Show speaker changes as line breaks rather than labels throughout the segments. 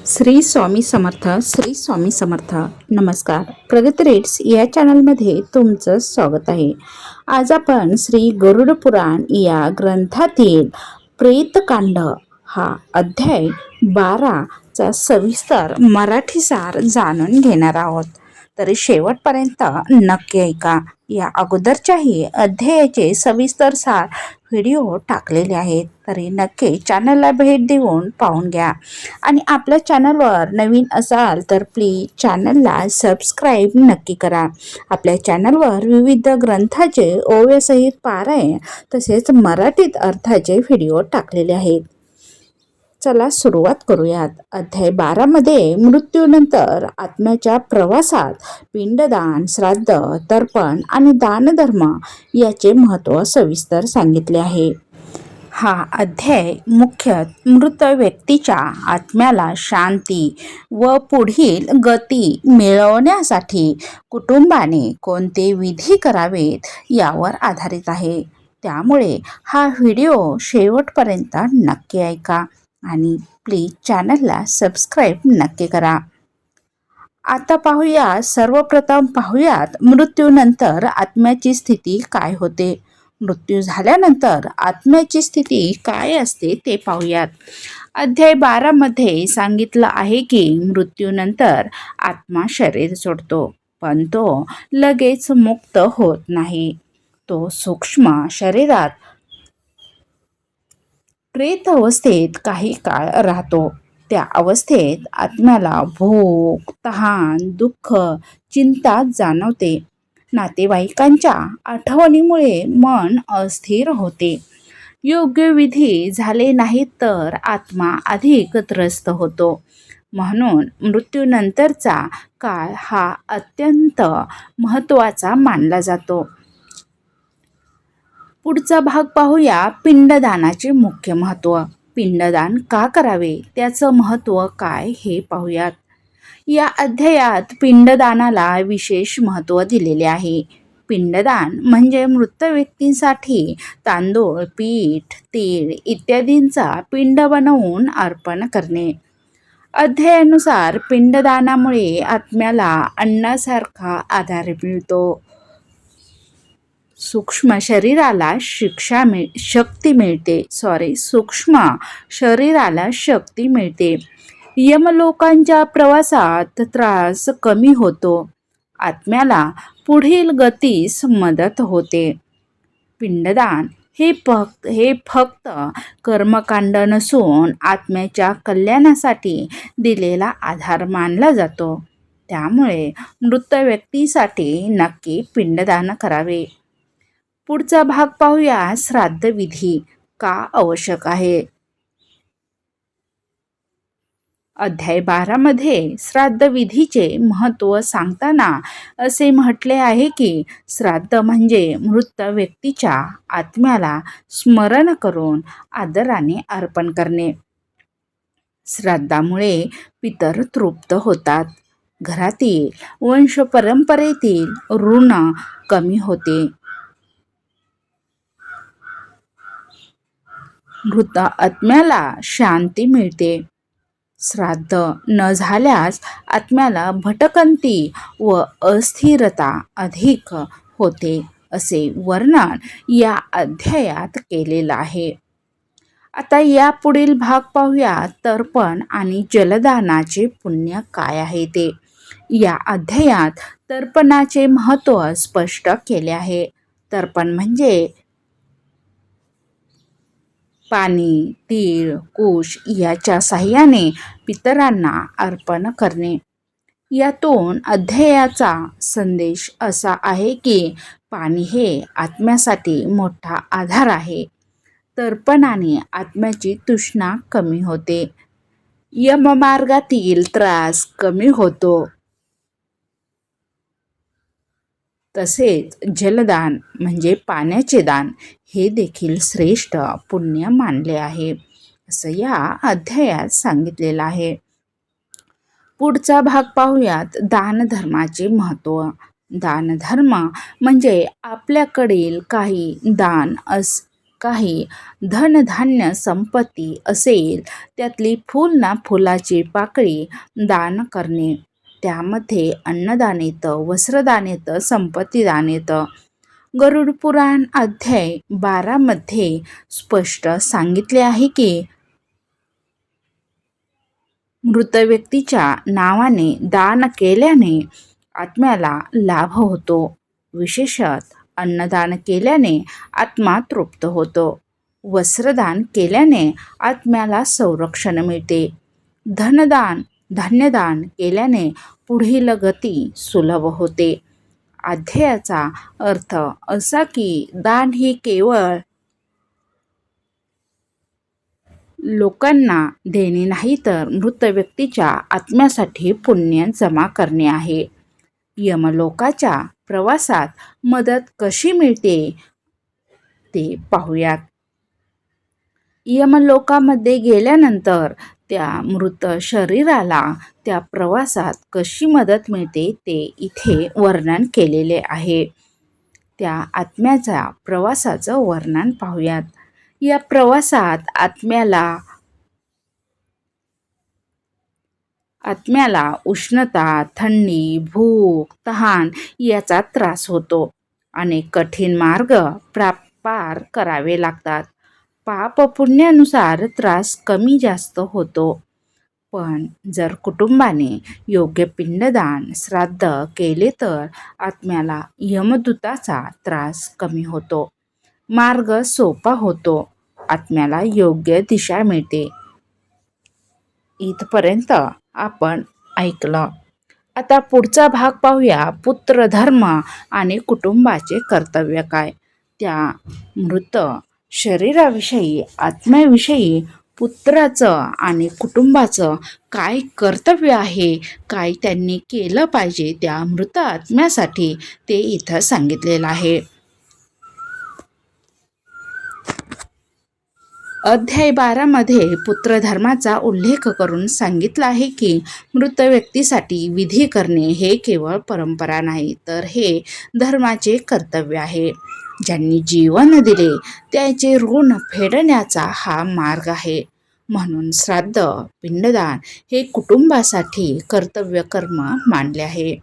श्री स्वामी समर्थ. श्री स्वामी समर्थ. नमस्कार. प्रगती रेट्स या चॅनलमध्ये तुमचं स्वागत आहे. आज आपण श्री गरुड पुराण या ग्रंथातील प्रेतकांड हा अध्याय 12चा सविस्तर मराठी सार जाणून घेणार आहोत. तरी शेवटपर्यंत नक्की ऐका. या अगोदरच्याही अध्यायाचे सविस्तर सार व्हिडिओ टाकलेले आहेत, तरी नक्की चॅनलला भेट देऊन पाहून घ्या. आणि आपल्या चॅनलवर नवीन असाल तर प्लीज चॅनलला सबस्क्राईब नक्की करा. आपल्या चॅनलवर विविध ग्रंथाचे ओव्यासहित पारायण तसेच मराठीत अर्थाचे व्हिडिओ टाकलेले आहेत. चला सुरुवात करूयात. अध्याय 12 मध्ये मृत्यूनंतर आत्म्याच्या प्रवासात पिंडदान, श्राद्ध, तर्पण आणि दानधर्म याचे महत्त्व सविस्तर सांगितले आहे. हा अध्याय मुख्यतः मृत व्यक्तीच्या आत्म्याला शांती व पुढील गती मिळवण्यासाठी कुटुंबाने कोणते विधी करावेत यावर आधारित आहे. त्यामुळे हा व्हिडिओ शेवटपर्यंत नक्की ऐका आणि प्लीज चॅनलला सबस्क्राईब नक्की करा. आता पाहूया. सर्वप्रथम पाहूयात मृत्यूनंतर आत्म्याची स्थिती काय होते. मृत्यू झाल्यानंतर आत्म्याची स्थिती काय असते ते पाहूयात. अध्याय 12 मध्ये सांगितलं आहे की मृत्यूनंतर आत्मा शरीर सोडतो, पण तो लगेच मुक्त होत नाही. तो सूक्ष्म शरीरात प्रेत अवस्थेत काही काळ राहतो. त्या अवस्थेत आत्म्याला भूक, तहान, दुःख, चिंता जाणवते. नातेवाईकांच्या आठवणीमुळे मन अस्थिर होते. योग्य विधी झाले नाहीत तर आत्मा अधिक त्रस्त होतो. म्हणून मृत्यूनंतरचा काळ हा अत्यंत महत्त्वाचा मानला जातो. पुढचा भाग पाहूया. पिंडदानाचे मुख्य महत्त्व. पिंडदान का करावे, त्याचं महत्त्व काय हे पाहूयात. या अध्यायात पिंडदानाला विशेष महत्त्व दिलेले आहे. पिंडदान म्हणजे मृत व्यक्तींसाठी तांदूळ, पीठ, तीळ इत्यादींचा पिंड बनवून अर्पण करणे. अध्यायानुसार पिंडदानामुळे आत्म्याला अन्नासारखा आधार मिळतो. सूक्ष्म शरीराला शक्ती मिळते. यमलोकांच्या प्रवासात त्रास कमी होतो. आत्म्याला पुढील गतीस मदत होते. पिंडदान हे फक्त कर्मकांड नसून आत्म्याच्या कल्याणासाठी दिलेला आधार मानला जातो. त्यामुळे मृत व्यक्तीसाठी नक्की पिंडदान करावे. पुढचा भाग पाहूया. श्राद्ध विधी का आवश्यक आहे. अध्याय 12 मध्ये श्राद्ध विधीचे महत्त्व सांगताना असे म्हटले आहे की श्राद्ध म्हणजे मृत व्यक्तीच्या आत्म्याला स्मरण करून आदराने अर्पण करणे. श्राद्धामुळे पितर तृप्त होतात. घरातील वंशपरंपरेतील ऋण कमी होते. मृत आत्म्याला शांती मिळते. श्राद्ध न झाल्यास आत्म्याला भटकंती व अस्थिरता अधिक होते असे वर्णन या अध्यायात केलेलं आहे. आता या पुढील भाग पाहूया. तर्पण आणि जलदानाचे पुण्य काय आहे ते. या अध्यायात तर्पणाचे महत्त्व स्पष्ट केले आहे. तर्पण म्हणजे पाणी, तीळ, कुश याच्या साह्याने पितरांना अर्पण करणे. यातून अध्यायाचा संदेश असा आहे की पाणी हे आत्म्यासाठी मोठा आधार आहे. तर्पणाने आत्म्याची तृष्णा कमी होते. यममार्गातील त्रास कमी होतो. तसेच जलदान म्हणजे पाण्याचे दान हे देखील श्रेष्ठ पुण्य मानले आहे असं या अध्यायात सांगितलेलं आहे. पुढचा भाग पाहूयात. दानधर्माचे महत्त्व. दानधर्म म्हणजे आपल्याकडील काही दान काही धनधान्य संपत्ती असेल त्यातली फूल ना फुलाची पाकळी दान करणे. त्यामध्ये अन्नदान येतं, वस्त्रदान येतं, संपत्तीदान येतं. गरुड पुराण अध्याय 12 मध्ये स्पष्ट सांगितले आहे की मृत व्यक्तीच्या नावाने दान केल्याने आत्म्याला लाभ होतो. विशेषत अन्नदान केल्याने आत्मा तृप्त होतो. वस्त्रदान केल्याने आत्म्याला संरक्षण मिळते. धान्यदान केल्याने पुढील गती सुलभ होते. अध्यायाचा अर्थ असा की दान ही केवळ लोकांना देणे नाही तर मृत व्यक्तीच्या आत्म्यासाठी पुण्य जमा करणे आहे. यमलोकाच्या प्रवासात मदत कशी मिळते ते पाहूयात. यमलोकामध्ये गेल्यानंतर त्या मृत शरीराला त्या प्रवासात कशी मदत मिळते ते इथे वर्णन केलेले आहे. त्या आत्म्याच्या प्रवासाचं वर्णन पाहूयात. या प्रवासात आत्म्याला उष्णता, थंडी, भूक, तहान याचा त्रास होतो. अनेक कठीण मार्ग पार करावे लागतात. पाप पुण्यानुसार त्रास कमी जास्त होतो. पण जर कुटुंबाने योग्य पिंडदान श्राद्ध केले तर आत्म्याला यमदूताचा त्रास कमी होतो. मार्ग सोपा होतो. आत्म्याला योग्य दिशा मिळते. इथपर्यंत आपण ऐकलं. आता पुढचा भाग पाहूया. पुत्र धर्म आणि कुटुंबाचे कर्तव्य काय. त्या मृत शरीराविषयी, आत्म्याविषयी पुत्राचं आणि कुटुंबाचं काय कर्तव्य आहे, काय त्यांनी केलं पाहिजे त्या मृत आत्म्यासाठी ते इथं सांगितलेलं आहे. अध्याय 12 मध्ये पुत्रधर्माचा उल्लेख करून सांगितला आहे की मृत व्यक्तीसाठी विधी करणे हे केवळ परंपरा नाही तर हे धर्माचे कर्तव्य आहे. ज्यांनी जीवन दिले त्याचे ऋण फेडण्याचा हा मार्ग आहे. म्हणून श्राद्ध, पिंडदान हे कुटुंबासाठी कर्तव्य कर्म मानले आहे.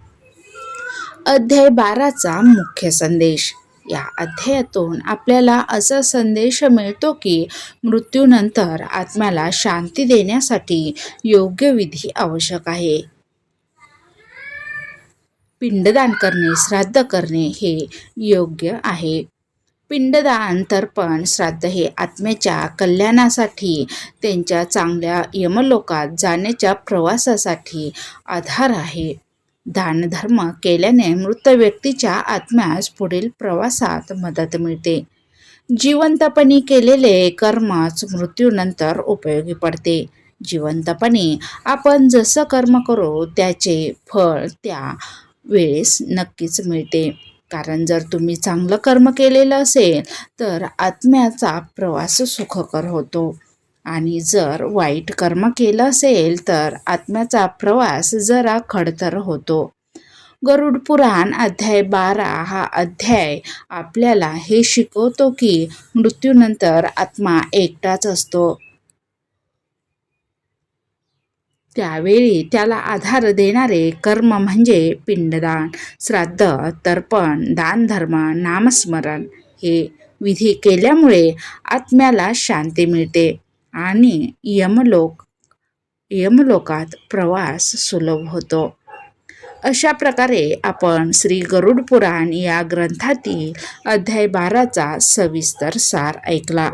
अध्याय 12चा मुख्य संदेश. या अध्यायातून आपल्याला असा संदेश मिळतो की मृत्यूनंतर आत्म्याला शांती देण्यासाठी योग्य विधी आवश्यक आहे. पिंडदान करणे, श्राद्ध करणे हे योग्य आहे. पिंडदान, तर्पण, श्राद्ध हे आत्म्याच्या कल्याणासाठी, त्यांच्या चांगल्या यमलोकात जाण्याच्या प्रवासासाठी आधार आहे. दानधर्म केल्याने मृत व्यक्तीच्या आत्म्यास पुढील प्रवासात मदत मिळते. जिवंतपणी केलेले कर्मच मृत्यूनंतर उपयोगी पडते. जिवंतपणी आपण जसं कर्म करू त्याचे फळ त्या वेळेस नक्कीच मिळते. कारण जर तुम्ही चांगलं कर्म केलेलं असेल तर आत्म्याचा प्रवास सुखकर होतो आणि जर वाईट कर्म केलं असेल तर आत्म्याचा प्रवास जरा खडतर होतो. गरुड पुराण अध्याय 12 हा अध्याय आपल्याला हे शिकवतो की मृत्यूनंतर आत्मा एकटाच असतो. त्यावेळी त्याला आधार देणारे कर्म म्हणजे पिंडदान, श्राद्ध, तर्पण, दानधर्म, नामस्मरण हे विधी केल्यामुळे आत्म्याला शांती मिळते आणि यमलोकात प्रवास सुलभ होतो. अशा प्रकारे आपण श्री गरुड पुराण या ग्रंथातील अध्याय 12चा सविस्तर सार ऐकला.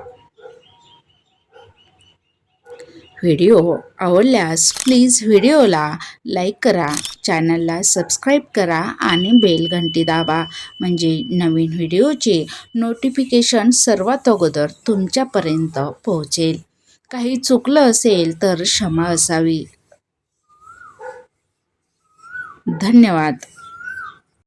व्हिडिओ आवडल्यास प्लीज व्हिडिओला लाईक करा, चॅनलला सबस्क्राईब करा आणि बेल घंटी दाबा म्हणजे नवीन व्हिडिओचे नोटिफिकेशन सर्वात अगोदर तुमच्यापर्यंत पोहोचेल. काही चुकलं असेल तर क्षमा असावी. धन्यवाद.